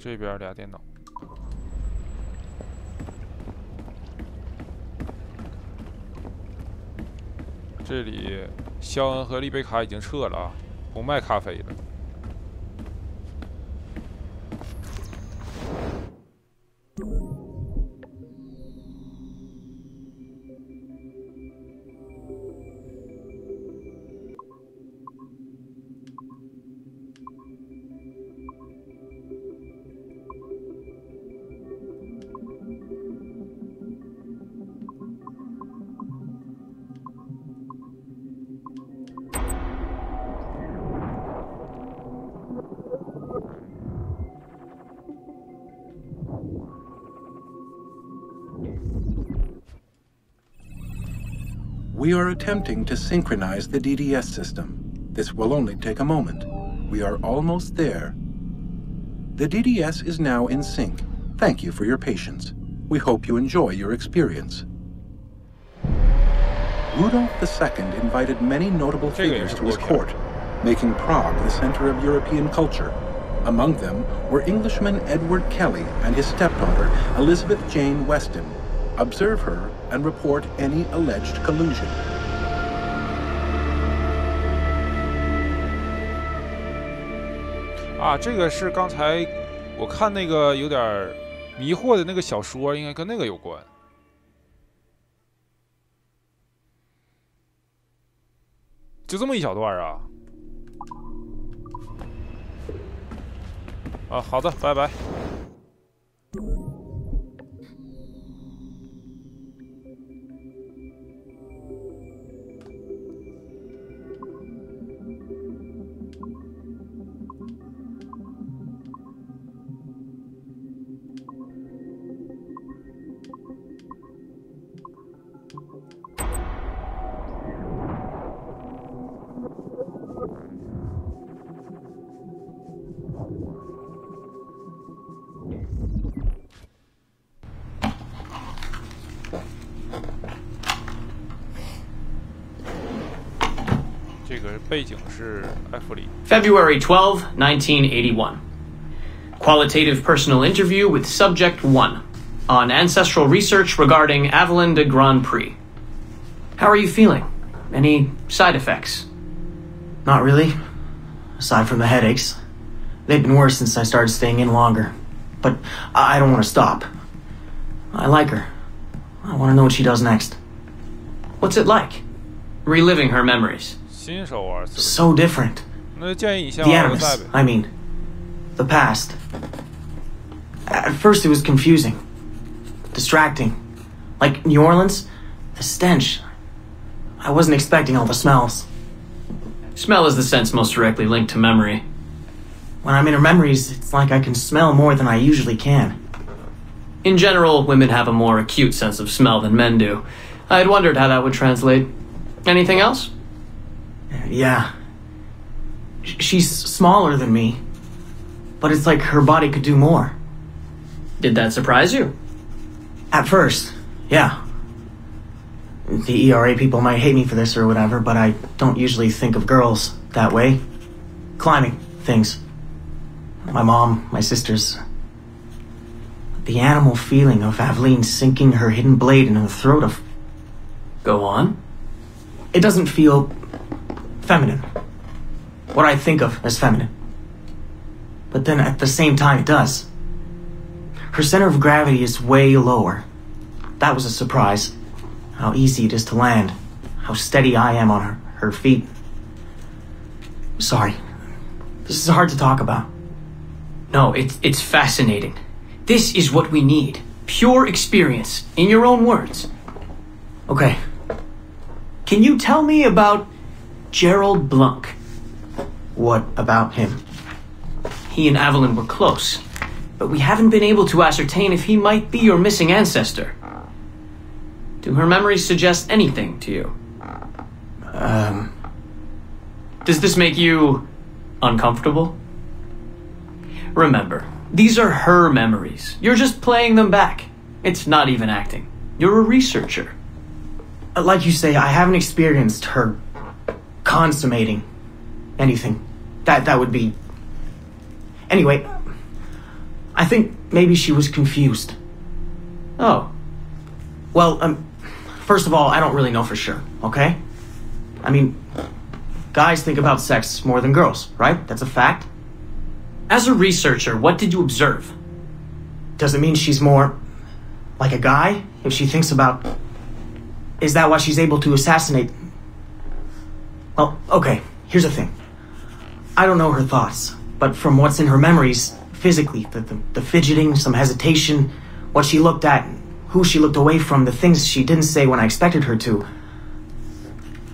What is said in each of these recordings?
这边俩电脑。这里肖恩和丽贝卡已经撤了啊，不卖咖啡了。 We are attempting to synchronize the DDS system. This will only take a moment. We are almost there. The DDS is now in sync. Thank you for your patience. We hope you enjoy your experience. Rudolph II invited many notable figures to his court, making Prague the center of European culture. Among them were Englishman Edward Kelly and his stepdaughter, Elizabeth Jane Weston. Observe her and report any alleged collusion. 啊，这个是刚才我看那个有点迷惑的那个小说，应该跟那个有关。就这么一小段啊。啊，好的，拜拜。 February 12, 1981. Qualitative personal interview with subject 1 on ancestral research regarding Avalon de Grand Prix. How are you feeling? Any side effects? Not really. Aside from the headaches. They've been worse since I started staying in longer. But I don't want to stop. I like her. I want to know what she does next. What's it like? Reliving her memories. So different. The animus, I mean. The past. At first it was confusing. Distracting. Like New Orleans, the stench. I wasn't expecting all the smells. Smell is the sense most directly linked to memory. When I'm in her memories, it's like I can smell more than I usually can. In general, women have a more acute sense of smell than men do. I had wondered how that would translate. Anything else? Yeah. She's smaller than me, but it's like her body could do more. Did that surprise you? At first, yeah. The ERA people might hate me for this or whatever, but I don't usually think of girls that way. Climbing things. My mom, my sisters. The animal feeling of Aveline sinking her hidden blade into the throat of... Go on. It doesn't feel feminine. What I think of as feminine. But then at the same time it does. Her center of gravity is way lower. That was a surprise. How easy it is to land. How steady I am on her feet. Sorry. This is hard to talk about. No, it's fascinating. This is what we need. Pure experience, in your own words. Okay. Can you tell me about Gerald Blunk? What about him? He and Avalon were close, but we haven't been able to ascertain if he might be your missing ancestor. Do her memories suggest anything to you? Does this make you uncomfortable? Remember, these are her memories. You're just playing them back. It's not even acting. You're a researcher. Like you say, I haven't experienced her consummating anything. That would be... Anyway, I think maybe she was confused. Oh. Well, first of all, I don't really know for sure, okay? I mean, guys think about sex more than girls, right? That's a fact. As a researcher, what did you observe? Does it mean she's more like a guy if she thinks about... Is that why she's able to assassinate... Well, okay, here's the thing. I don't know her thoughts, but from what's in her memories, physically, the fidgeting, some hesitation, what she looked at, who she looked away from, the things she didn't say when I expected her to.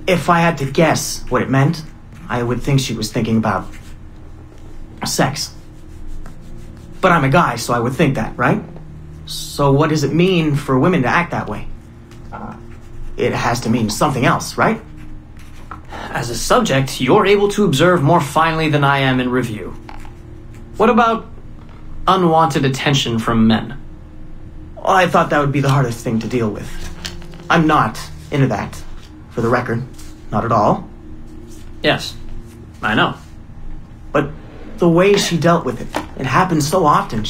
If I had to guess what it meant, I would think she was thinking about sex. But I'm a guy, so I would think that, right? So what does it mean for women to act that way? It has to mean something else, right? As a subject, you're able to observe more finely than I am in review. What about unwanted attention from men? Well, I thought that would be the hardest thing to deal with. I'm not into that, for the record. Not at all. Yes, I know. But the way she dealt with it, it happens so often.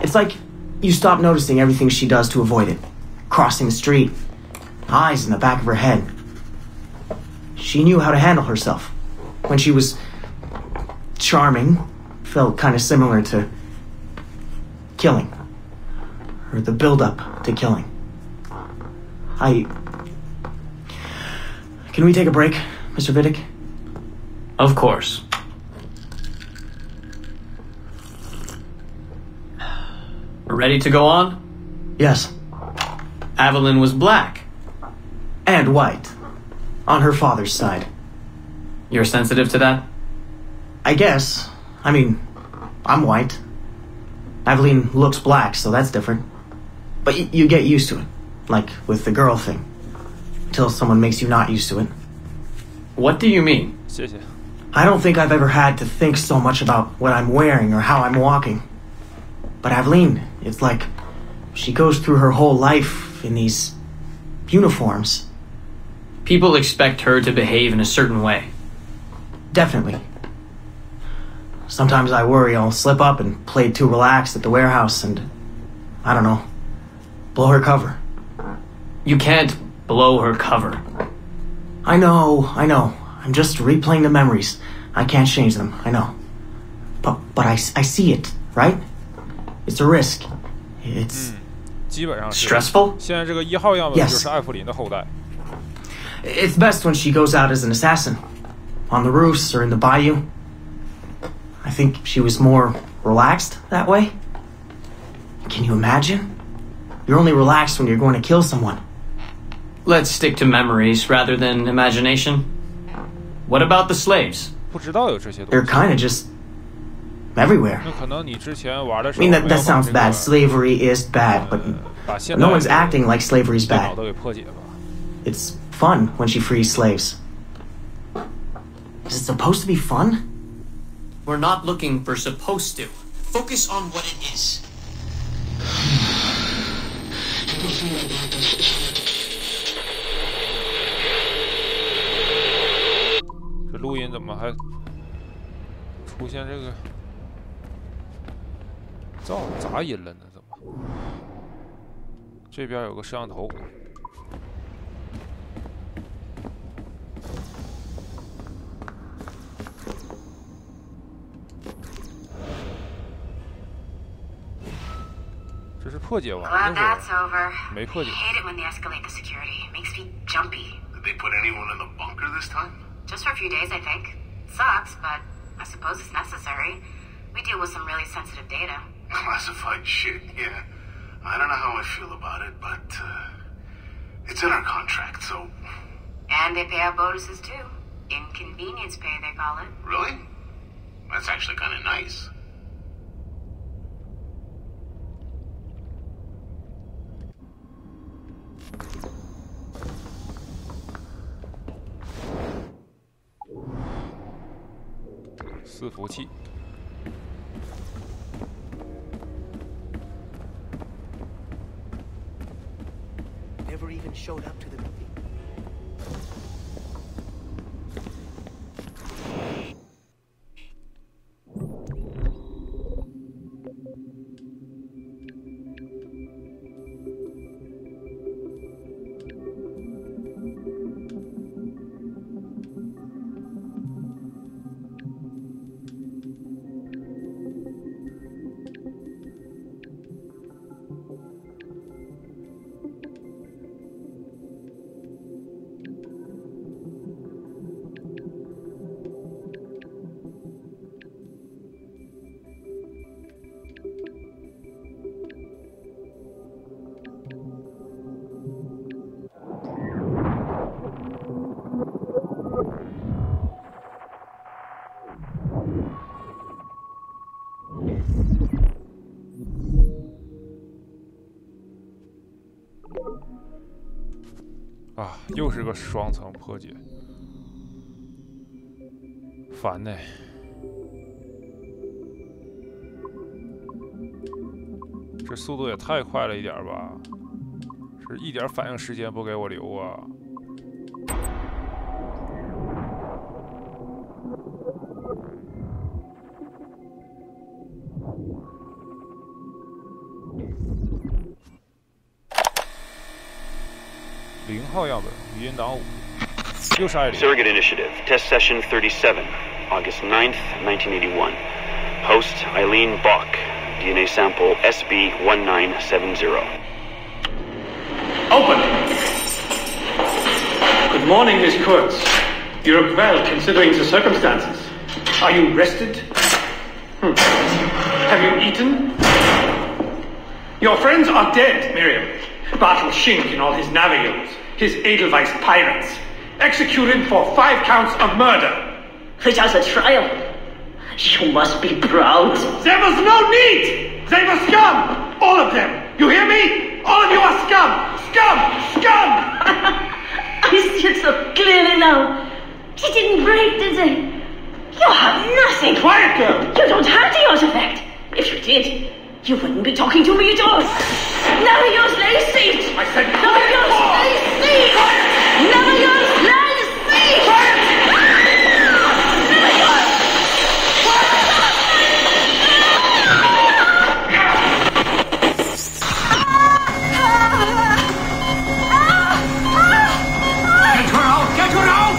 It's like you stop noticing everything she does to avoid it. Crossing the street, eyes in the back of her head. She knew how to handle herself. When she was charming, felt kind of similar to killing. Or the build-up to killing. Can we take a break, Mr. Vidic? Of course. Ready to go on? Yes. Evelyn was black. And white. On her father's side. You're sensitive to that? I guess. I mean, I'm white. Evelyn looks black, so that's different. But you get used to it. Like with the girl thing. Until someone makes you not used to it. What do you mean? 谢谢。 I don't think I've ever had to think so much about what I'm wearing or how I'm walking. But Evelyn, it's like she goes through her whole life in these uniforms. People expect her to behave in a certain way. Definitely. Sometimes I worry I'll slip up and play too relaxed at the warehouse and, I don't know, blow her cover. You can't blow her cover. I know. I'm just replaying the memories. I can't change them, I know. But I see it, right? It's a risk. It's... 基本上是 Stressful? 现在这个1号样本 Yes. 就是艾弗林的后代。 It's best when she goes out as an assassin. On the roofs or in the bayou. I think she was more relaxed that way. Can you imagine? You're only relaxed when you're going to kill someone. Let's stick to memories rather than imagination. What about the slaves? 不知道有这些东 They're 西。 kind of just everywhere. 那可能你之前玩的时 I 候 mean, 没有 that sounds 把这个 bad. Slavery is bad, but 把现 no 代 one's acting like slavery's 电脑 bad. 都给破解吧。 It's fun when she frees slaves. Is it supposed to be fun? We're not looking for supposed to. Focus on what it is. 这录音怎么还出现这个杂音了呢？怎么？这边有个摄像头。 这是破解完 Glad 的 that's 时候 over. 没破解。 I hate it when they escalate the security. It makes me jumpy. Did they put anyone in the bunker this time? Just for a few days, I think. Sucks, but I suppose it's necessary. We deal with some really sensitive data. Classified shit, yeah. I don't know how I feel about it, but it's in our contract, so... And they pay out bonuses too. Inconvenience pay, they call it. Really? That's actually kind of nice.伺服器。 Never even showed up to the meeting. 啊，又是个双层破解，烦呢。这速度也太快了一点吧？是一点反应时间不给我留啊！0号样本，语音档5，又是艾琳。Surrogate Initiative, Test Session 37, August 9th, 1981. Host Eileen Bach, DNA sample SB1970. Open! Good morning, Miss Kurtz. You look well considering the circumstances. Are you rested? Have you eaten? Your friends are dead, Miriam. Bartle Shink and all his Navios, his Edelweiss pirates, executed for 5 counts of murder. Without a trial. You must be proud. There was no need! They were scum! All of them! You hear me? All of you are scum! Scum! Scum! I see it so clearly now. He didn't break, did they? You have nothing. Quiet, girl! You don't have the artifact. If you did, you wouldn't be talking to me at all. Never use Lacey! I said Never use Lacey! Never use Lacey! Quiet! Never use! Get her out! Get her out!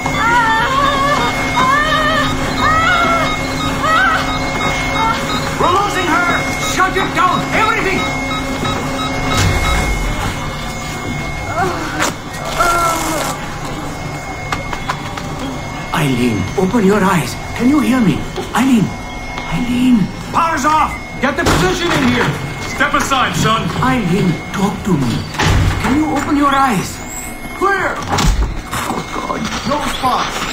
We're losing her! Shut it down! Everything! Eileen, open your eyes. Can you hear me? Eileen! Eileen! Power's off! Get the position in here! Step aside, son! Eileen, talk to me. Can you open your eyes? Clear! Oh, God. No spots!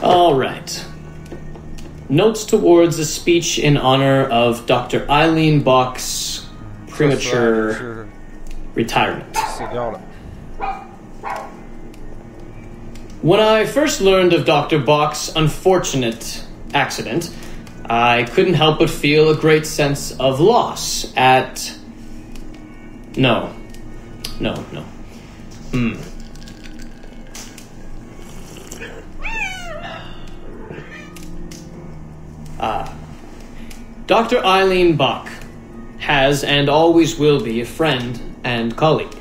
All right. Notes towards a speech in honor of Dr. Eileen Bach's premature retirement. 死掉了。 When I first learned of Dr. Bach's unfortunate accident, I couldn't help but feel a great sense of loss at... No. Dr. Eileen Bach has and always will be a friend and colleague.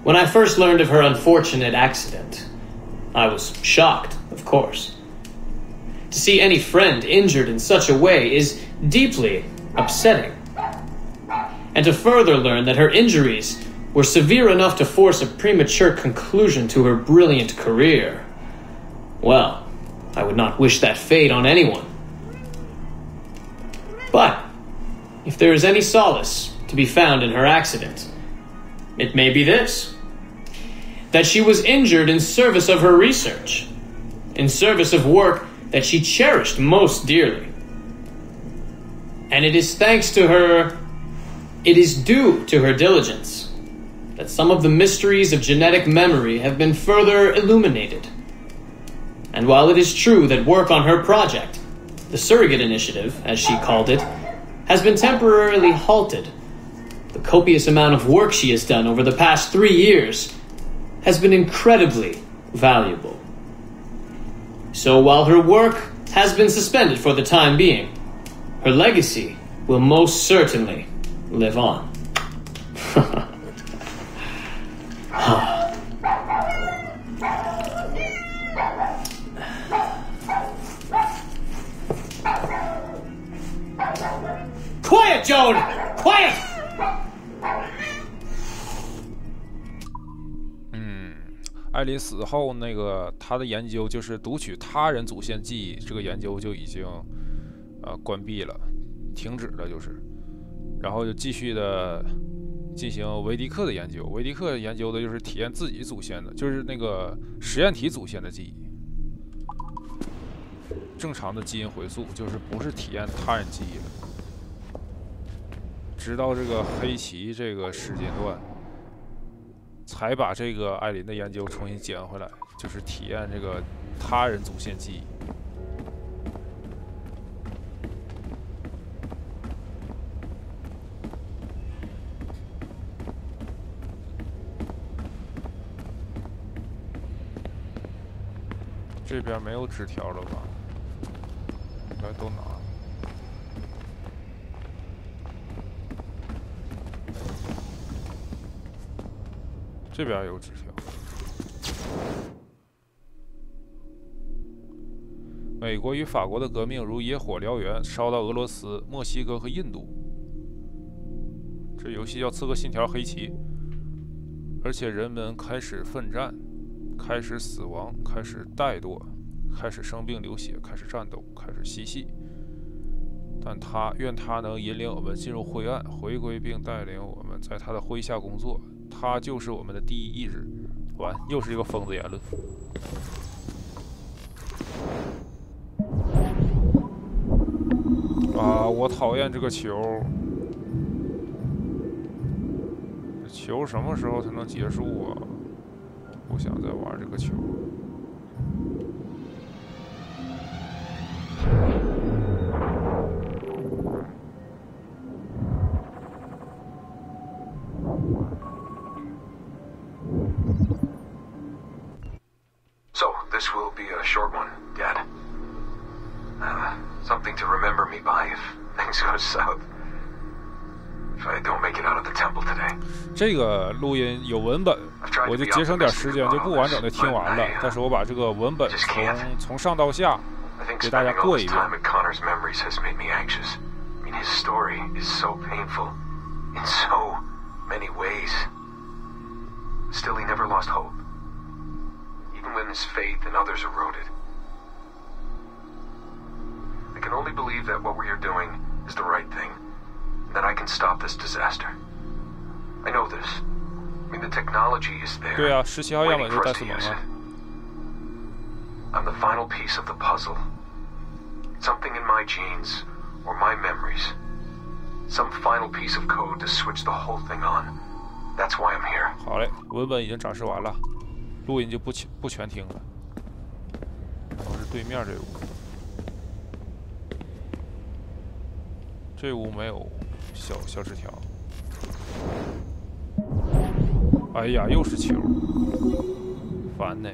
When I first learned of her unfortunate accident, I was shocked, of course. To see any friend injured in such a way is deeply upsetting. And to further learn that her injuries were severe enough to force a premature conclusion to her brilliant career, well, I would not wish that fate on anyone. But if there is any solace to be found in her accident, it may be this: that she was injured in service of her research, in service of work that she cherished most dearly. And it is thanks to her, it is due to her diligence, that some of the mysteries of genetic memory have been further illuminated. And while it is true that work on her project, the Surrogate Initiative, as she called it, has been temporarily halted, the copious amount of work she has done over the past 3 years has been incredibly valuable. So while her work has been suspended for the time being, her legacy will most certainly live on. Quiet, Joan! Quiet! 艾琳死后，那个他的研究就是读取他人祖先记忆，这个研究就已经关闭了，停止了，就是，然后就继续的进行维迪克的研究。维迪克研究的就是体验自己祖先的，就是那个实验体祖先的记忆。正常的基因回溯就是不是体验他人记忆了，直到这个黑旗这个时间段。才把这个艾琳的研究重新捡回来，就是体验这个他人祖先记忆。这边没有纸条了吧？应该都拿了。这边有纸条。美国与法国的革命如野火燎原，烧到俄罗斯、墨西哥和印度。这游戏叫《刺客信条：黑旗》，而且人们开始奋战，开始死亡，开始怠惰，开始生病流血，开始战斗，开始嬉戏。但愿他能引领我们进入灰暗，回归并带领我们在他的麾下工作。他就是我们的第一意志。完，又是一个疯子言论。啊，我讨厌这个球。这球什么时候才能结束啊？不想再玩这个球。This will be a short one, Dad. Something to remember me by if things go south. If I don't make it out of the temple today. 这个录音有文本，我就节省点时间，就不完整的听完了。但是我把这个文本从上到下给大家过一遍。Connor's memories has made me anxious. I mean, his story is so painful in so many ways. Still, he never lost hope. Even when his faith in others eroded. I can only believe that what we are doing is the right thing, and that I can stop this disaster. I know this. I mean, the technology is there. 对啊，17号样本就戴斯蒙啊。I'm the final piece of the puzzle. Something in my genes, or my memories. Some final piece of code to switch the whole thing on. That's why I'm here. 好嘞，文本已经展示完了。录音就不全听了，然后是对面这屋，这屋没有小纸条。哎呀，又是球，烦呢。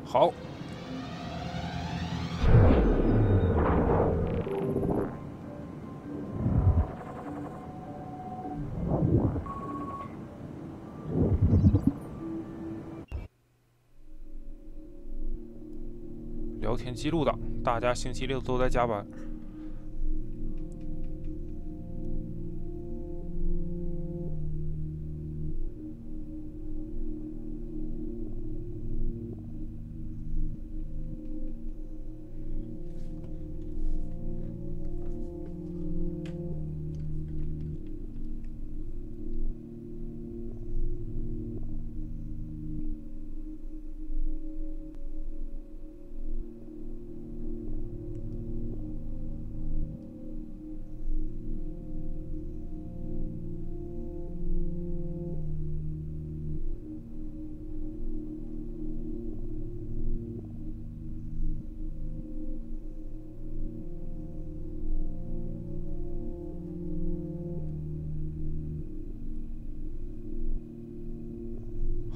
好，聊天记录档，大家星期六都在加班。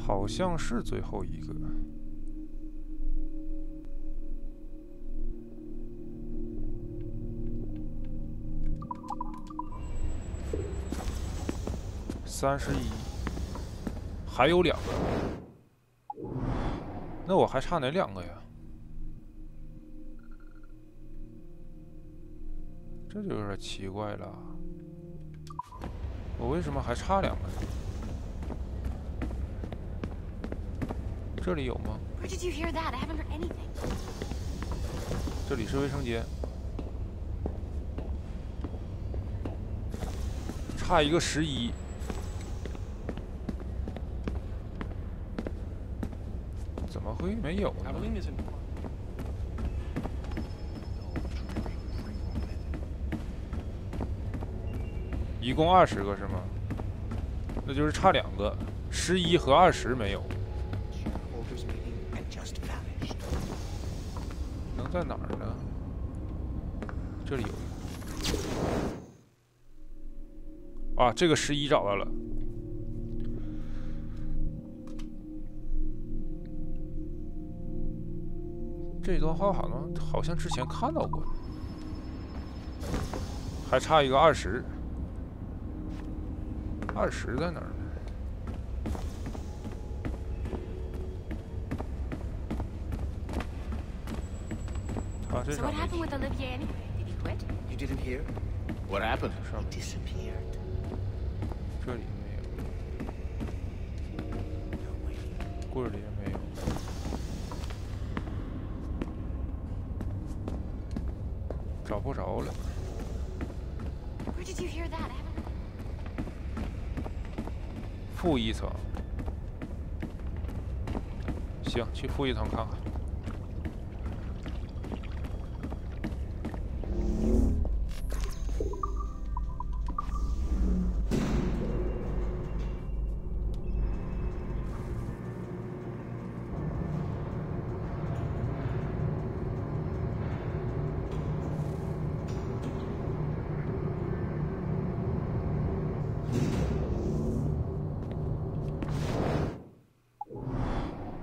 好像是最后一个。31，还有2个，那我还差哪2个呀？这就有点奇怪了，我为什么还差2个呢？这里有吗？这里是卫生间，差一个11。怎么会没有呢？一共20个是吗？那就是差2个，11和20没有。能在哪儿呢？这里有一个。啊，这个11找到了。这段话好像之前看到过，还差一个20，20在哪儿呢？他这 So what happened with Olivier anyway? Did he quit? You didn't hear? What happened? He disappeared. 这里没有，柜里也没有。找不着了。Where did you hear that? 负1层。行，去负1层看看。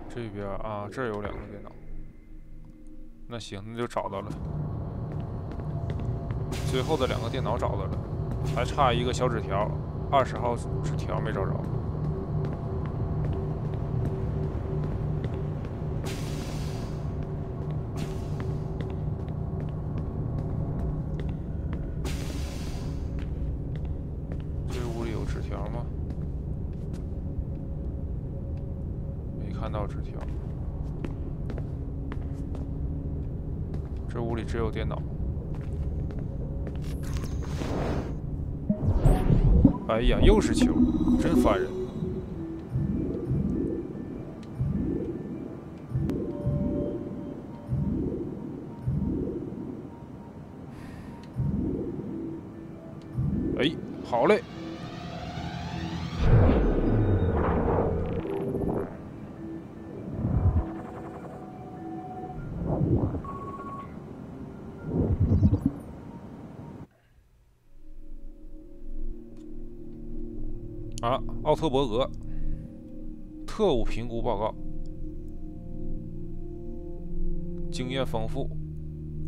这边啊，这儿有2个电脑。那行，那就找到了。最后的2个电脑找到了，还差一个小纸条，20号纸条没找着。这屋里有纸条吗？看到纸条，这屋里只有电脑。哎呀，又是球，真烦人。哎，好嘞。啊，奥特伯格特务评估报告，经验丰富，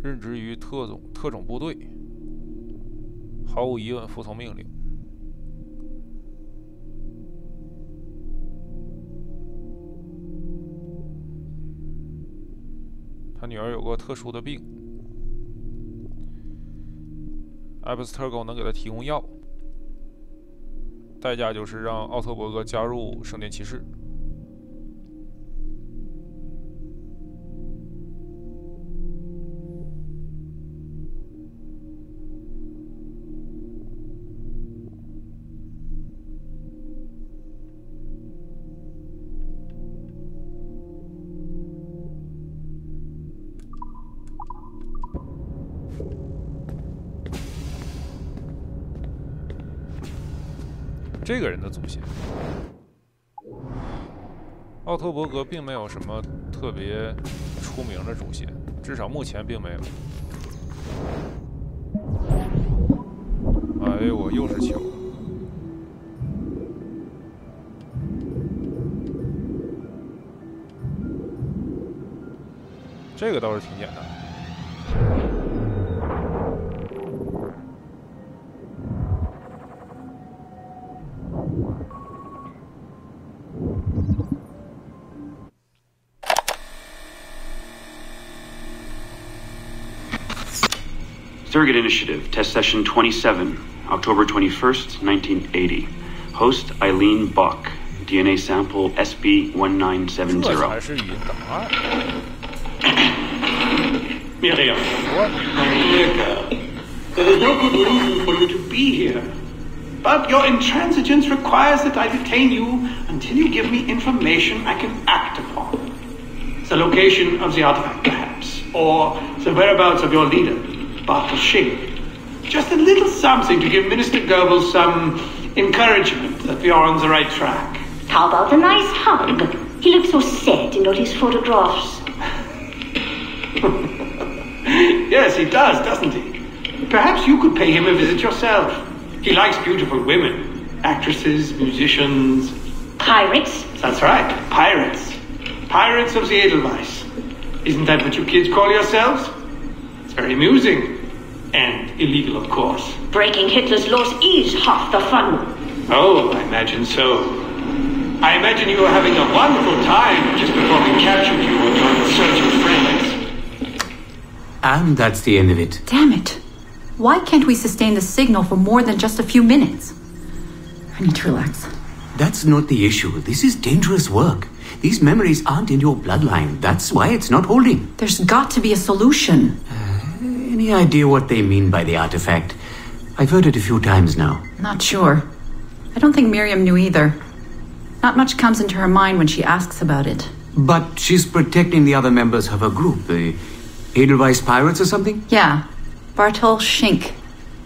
任职于特种部队，毫无疑问服从命令。他女儿有个特殊的病，Abstergo能给他提供药。代价就是让奥特伯格加入圣殿骑士。这个人的祖先，奥特伯格并没有什么特别出名的祖先，至少目前并没有。哎呦，我又是球。这个倒是挺简单。Surrogate Initiative, Test Session 27, October 21st, 1980. Host Eileen Bach, DNA sample SB1970. 这才是语音档案。Miriam, my dear girl, there is no good reason for you to be here. But your intransigence requires that I detain you until you give me information I can act upon. The location of the artifact, perhaps, or the whereabouts of your leader, Bartel Shing. Just a little something to give Minister Goebbels some encouragement that we are on the right track. How about a nice hug? He looks so sad in all his photographs. Yes, he does, doesn't he? Perhaps you could pay him a visit yourself. He likes beautiful women. Actresses, musicians. Pirates? That's right, pirates. Pirates of the Edelweiss. Isn't that what you kids call yourselves? It's very amusing. And illegal, of course. Breaking Hitler's laws is half the fun. Oh, I imagine so. I imagine you were having a wonderful time just before we captured you and your insurgent friends. And that's the end of it. Damn it. Why can't we sustain the signal for more than just a few minutes? I need to relax. That's not the issue. This is dangerous work. These memories aren't in your bloodline. That's why it's not holding. There's got to be a solution. Any idea what they mean by the artifact? I've heard it a few times now. Not sure. I don't think Miriam knew either. Not much comes into her mind when she asks about it. But she's protecting the other members of her group, the Edelweiss Pirates or something? Yeah. Bartel Schink.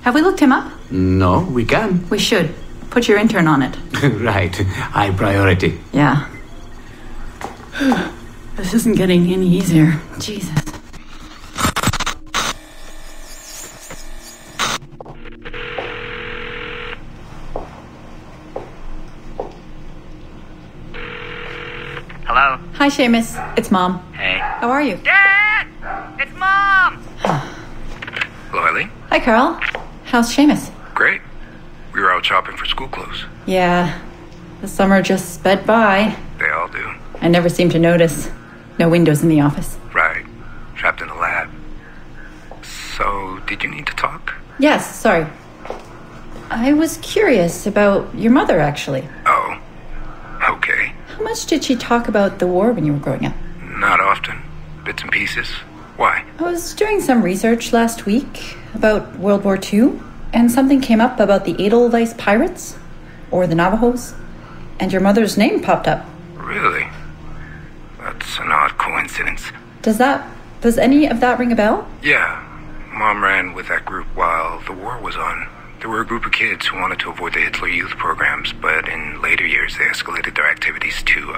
Have we looked him up? No, we can. We should. Put your intern on it. Right. High priority. Yeah. This isn't getting any easier. Jesus. Hello? Hi, Seamus. It's Mom. Hey. How are you? Dad! It's Mom! Hello, Eileen. Hi, Carl. How's Seamus? Great. We were out shopping for school clothes. Yeah. The summer just sped by. They all do. I never seem to notice. No windows in the office. Right. Trapped in the lab. So, did you need to talk? Yes, sorry. I was curious about your mother, actually. Oh. Okay. How much did she talk about the war when you were growing up? Not often. Bits and pieces. Why? I was doing some research last week about World War II, and something came up about the Edelweiss Pirates, or the Navajos, and your mother's name popped up. Really? That's an odd coincidence. Does any of that ring a bell? Yeah. Mom ran with that group while the war was on. There were a group of kids who wanted to avoid the Hitler Youth programs, but in later years they escalated their activities to,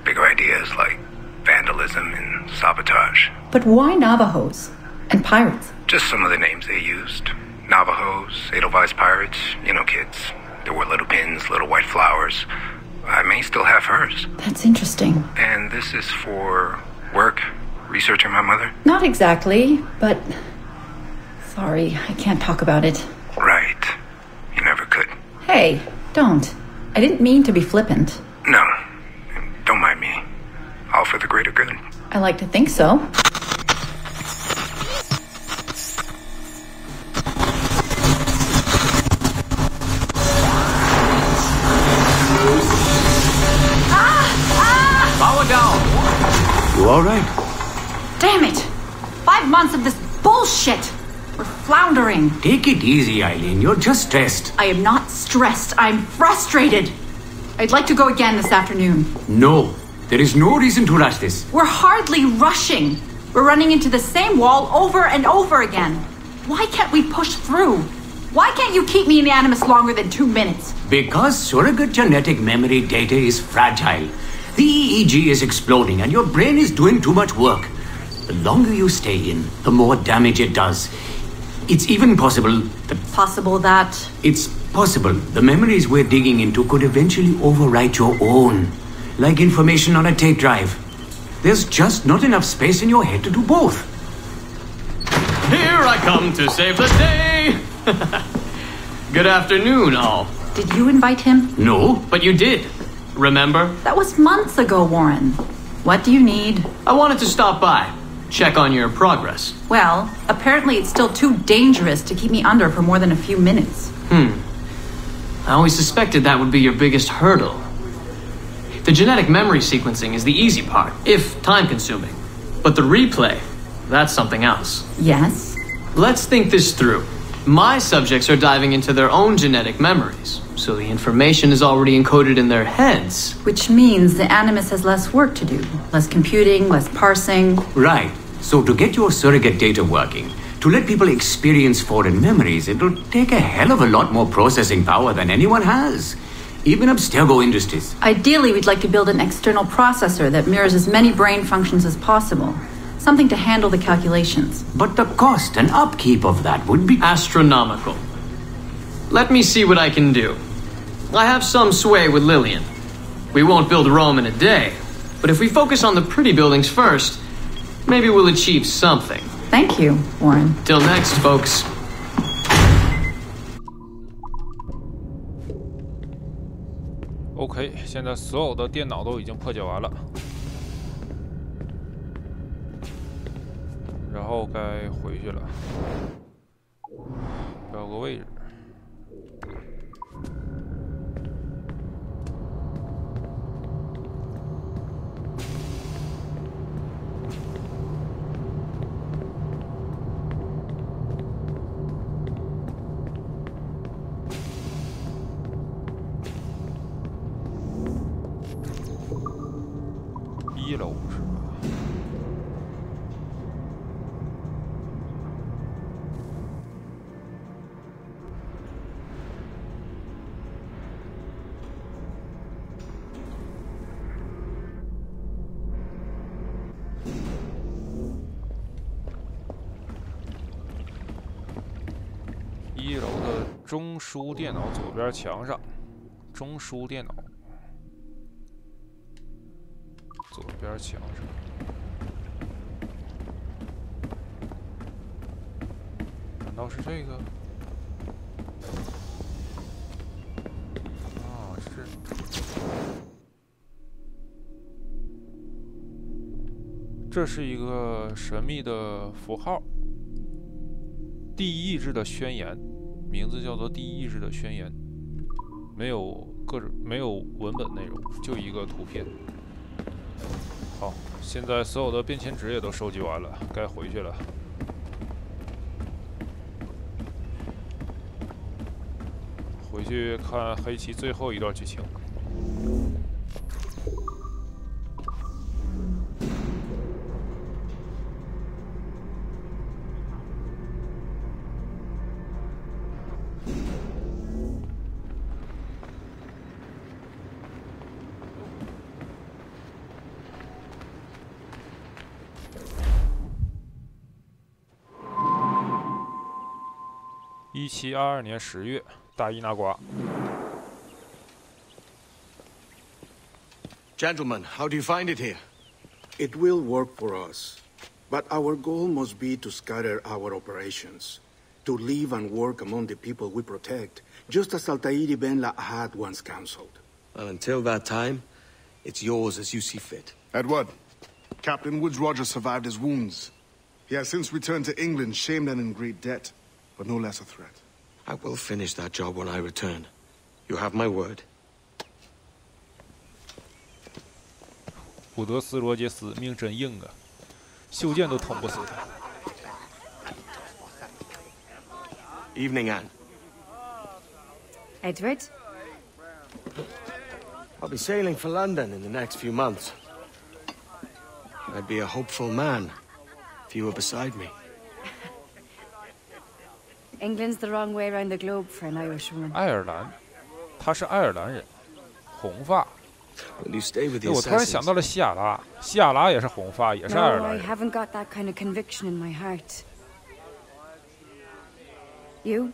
bigger ideas like vandalism and sabotage. But why Navajos and pirates? Just some of the names they used. Navajos, Edelweiss Pirates, you know, kids. There were little pins, little white flowers. I may still have hers. That's interesting. And this is for work? Researching my mother? Not exactly, but... Sorry, I can't talk about it. Right. You never could. Hey, don't. I didn't mean to be flippant. No. Don't mind me. All for the greater good. I like to think so. Power down. You all right? Damn it! 5 months of this bullshit! We're floundering. Take it easy, Eileen. You're just stressed. I am not stressed. I'm frustrated. I'd like to go again this afternoon. No. There is no reason to rush this. We're hardly rushing. We're running into the same wall over and over again. Why can't we push through? Why can't you keep me in the Animus longer than 2 minutes? Because surrogate genetic memory data is fragile. The EEG is exploding and your brain is doing too much work. The longer you stay in, the more damage it does. It's even possible that... Possible that? It's possible the memories we're digging into could eventually overwrite your own. Like information on a tape drive. There's just not enough space in your head to do both. Here I come to save the day! Good afternoon, all. Did you invite him? No, but you did. Remember? That was months ago, Warren. What do you need? I wanted to stop by, check on your progress. Well, apparently it's still too dangerous to keep me under for more than a few minutes. I always suspected that would be your biggest hurdle. The genetic memory sequencing is the easy part, if time-consuming. But the replay, that's something else. Yes? Let's think this through. My subjects are diving into their own genetic memories, so the information is already encoded in their heads. Which means the Animus has less work to do. Less computing, less parsing. Right. So to get your surrogate data working, to let people experience foreign memories, it'll take a hell of a lot more processing power than anyone has. Even Abstergo Industries. Ideally, we'd like to build an external processor that mirrors as many brain functions as possible. Something to handle the calculations. But the cost and upkeep of that would be astronomical. Let me see what I can do. I have some sway with Lillian. We won't build Rome in a day, but if we focus on the pretty buildings first, maybe we'll achieve something. Thank you, Warren. Till next, folks. OK， 现在所有的电脑都已经破解完了，然后该回去了，标个位置。1楼是吧？1楼的中枢电脑左边墙上，中枢电脑。 左边墙上，难道是这个？啊，这是一个神秘的符号，第一意志的宣言，名字叫做第一意志的宣言，没有文本内容，就一个图片。 好，现在所有的便签纸也都收集完了，该回去了。回去看黑棋最后一段剧情。1722年10月，大伊那瓜。 Gentlemen, how do you find it here? It will work for us. But our goal must be to scatter our operations. To live and work among the people we protect, just as Altair ibn La'ahad once counseled. Well, until that time, it's yours as you see fit. Edward, Captain Woods Rogers survived his wounds. He has since returned to England, shamed and in great debt, but no less a threat. I will finish that job when I return. You have my word. 伍德斯·罗杰斯命真硬啊，袖剑都捅不死他。Evening, Anne. Edward? I'll be sailing for London in the next few months. I'd be a hopeful man if you were beside me. England's the wrong way around the globe for an Irish woman. 爱尔兰，他是爱尔兰人，红发。 Will you stay with the 我突然想到了希亚拉，希亚拉也是红发，也是爱尔 No, 兰 I 人。 haven't got that kind of conviction in my heart. You?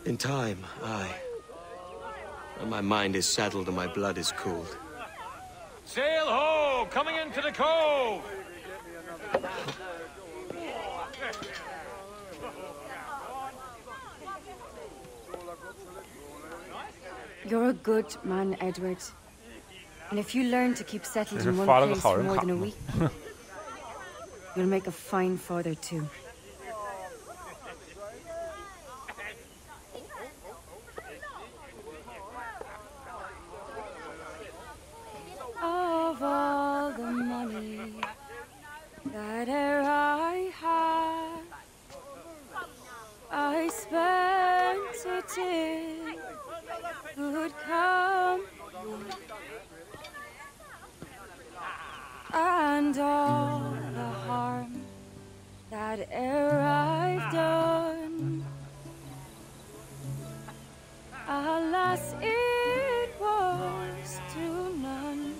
In time, aye. When my mind is settled and my blood is cooled. Sail ho! Coming into the cove! You're a good man, Edward. And if you learn to keep settled in one place for more than a week, you'll make a fine father too. Of all the money that e'er I had, I spent it in good company, and all the harm that e'er I've done, alas, it was to none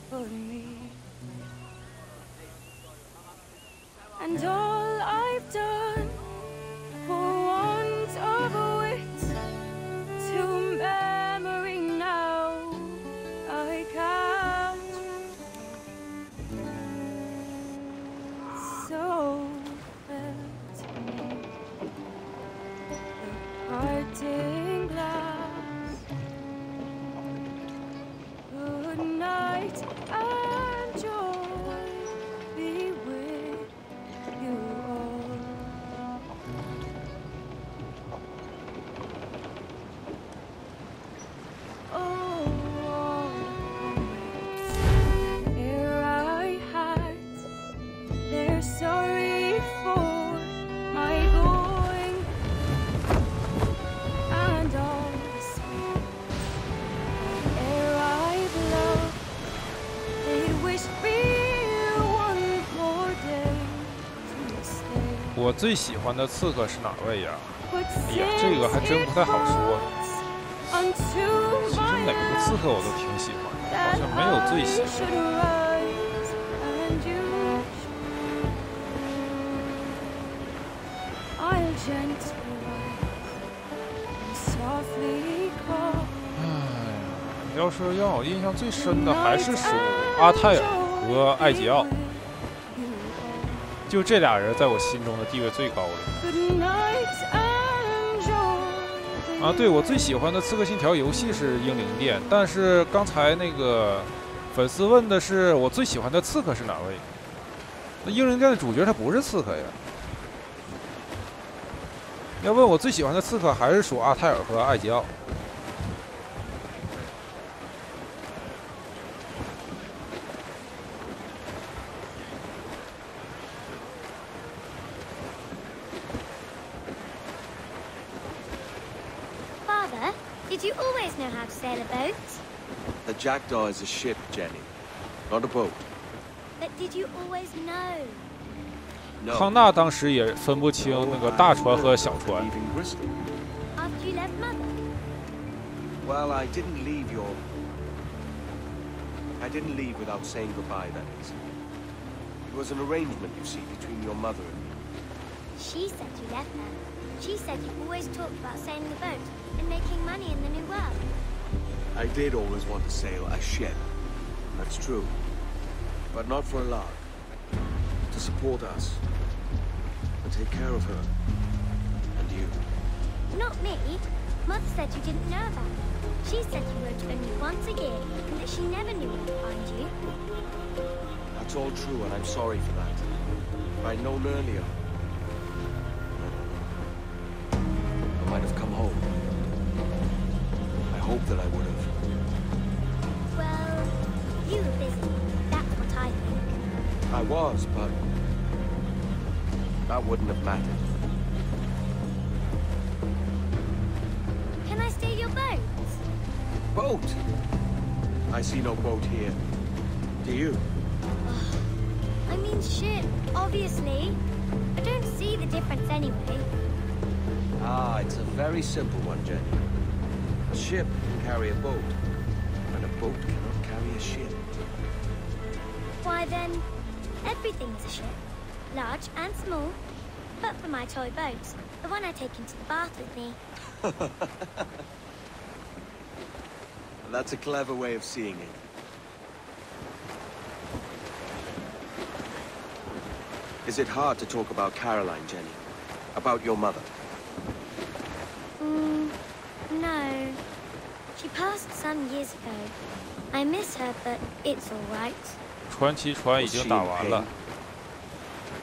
but me. And all I've done for want of wit to memory now I count. So felt me the parting glass. Good night and joy be with you all. Oh, ere I had, they're sorry for my going, and all the sweet ere I've loved, they'd wish me one more day to stay. 我最喜欢的刺客是哪位呀？哎呀，这个还真不太好说。其实哪个刺客我都挺喜欢的，好像没有最喜欢的。哎呀，要是让我印象最深的，还是属阿泰尔和艾吉奥。就这俩人在我心中的地位最高了。啊，对，我最喜欢的《刺客信条》游戏是英灵殿，但是刚才那个粉丝问的是我最喜欢的刺客是哪位？那英灵殿的主角他不是刺客呀。要问我最喜欢的刺客，还是属阿泰尔和艾吉奥。Did you always know how to sail a boat? The Jackdaw is a ship, Jenny, not a boat. But did you always know? 康纳当时也分不清那个大船和小船。 After you left Mother? Well, I didn't leave without saying goodbye, that is. It was an arrangement, you see, between your mother and me. She said you left her. She said you always talked about sailing the boat and making money in the New World. I did always want to sail a ship. That's true. But not for a lark. To support us. And take care of her. And you. Not me. Mother said you didn't know about her. She said you wrote only once a year and that she never knew where to find you. That's all true, and I'm sorry for that. If I'd known earlier, I might have come home. I hope that I would have. Well, you were busy. That's what I think. I was, but that wouldn't have mattered. Can I steal your boat? Boat? I see no boat here. Do you? I mean ship, obviously. I don't see the difference anyway. Ah, it's a very simple one, Jenny. A ship can carry a boat, but a boat cannot carry a ship. Why then, everything is a ship. Large and small. But for my toy boat, the one I take into the bath with me. That's a clever way of seeing it. Is it hard to talk about Caroline, Jenny? About your mother? No. She passed some years ago. I miss her, but it's all right. 传奇船已经打完了。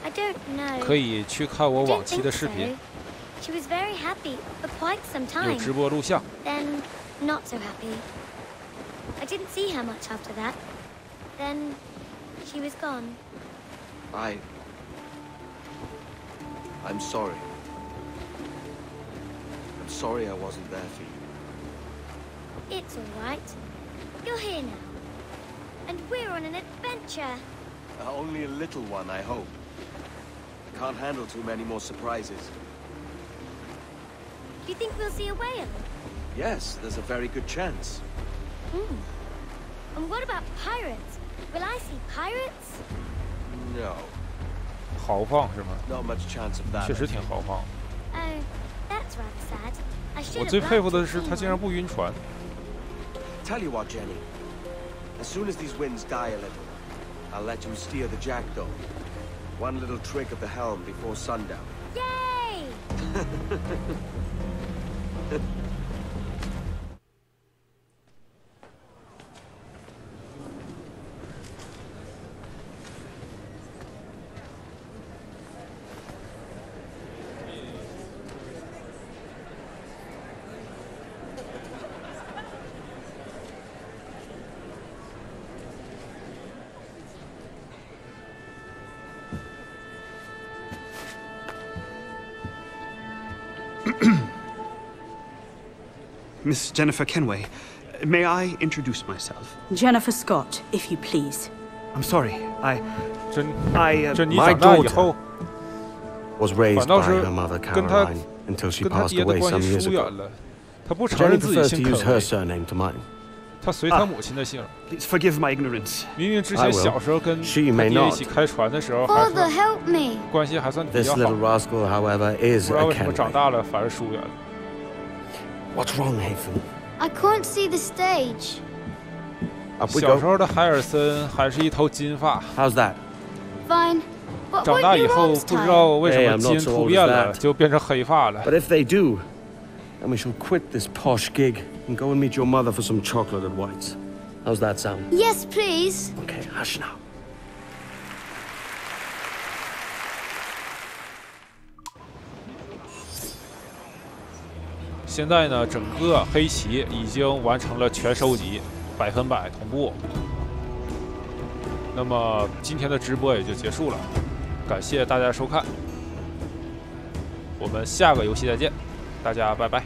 I don't know. 可以去看我往期的视频。 She was very happy for quite some time. 有直播录像。 Then, not so happy. I didn't see her much after that. Then, she was gone. I'm sorry. I'm sorry I wasn't there for you. It's all right. You're here now. And we're on an adventure. Only a little one, I hope. Can't handle too many more surprises. Do you think we'll see a whale? Yes, there's a very good chance. And what about pirates? Will I see pirates? No. 豪放是吗？ Not much chance of that. 确实挺豪放。 Oh, that's rather sad. I should have 我最佩服的是 loved to 他 see 竟然 one. 不晕船。 Tell you what, Jenny. As soon as these winds die a little, I'll let you steer the jackdaw. One little trick of the helm before sundown. Yay! ，Miss Jennifer Kenway, may I introduce myself? Jennifer Scott, if you please. I'm sorry, My daughter was raised by her mother Caroline until she passed away some years ago. Jenny prefers to use her surname to mine. 他随他母亲的姓。 Please forgive my ignorance. 明明之前小时候跟他爹一起开船的时候， Father, help me. 关系还算比 This 较好。 little rascal, however, is 不知道 a 为什么长 Kenway. 大了反而疏远了。 What's wrong, Hafen? I can't see the stage. Up we 小 go. 时候的海尔森还是一头金发， How's that? Fine. But 长 won't 大以 your 后 arms 不知 tired? 道为什 Hey, 么 I'm 基 not 因 so 突 old 变 as 了， that. 就变成黑发了。 But if they do, then we shall quit this posh gig and go and meet your mother for some chocolate at White's. How's that sound? Yes, please. Okay, hush now. 现在呢，整个黑旗已经完成了全收集，100%同步。那么今天的直播也就结束了，感谢大家收看，我们下个游戏再见，大家拜拜。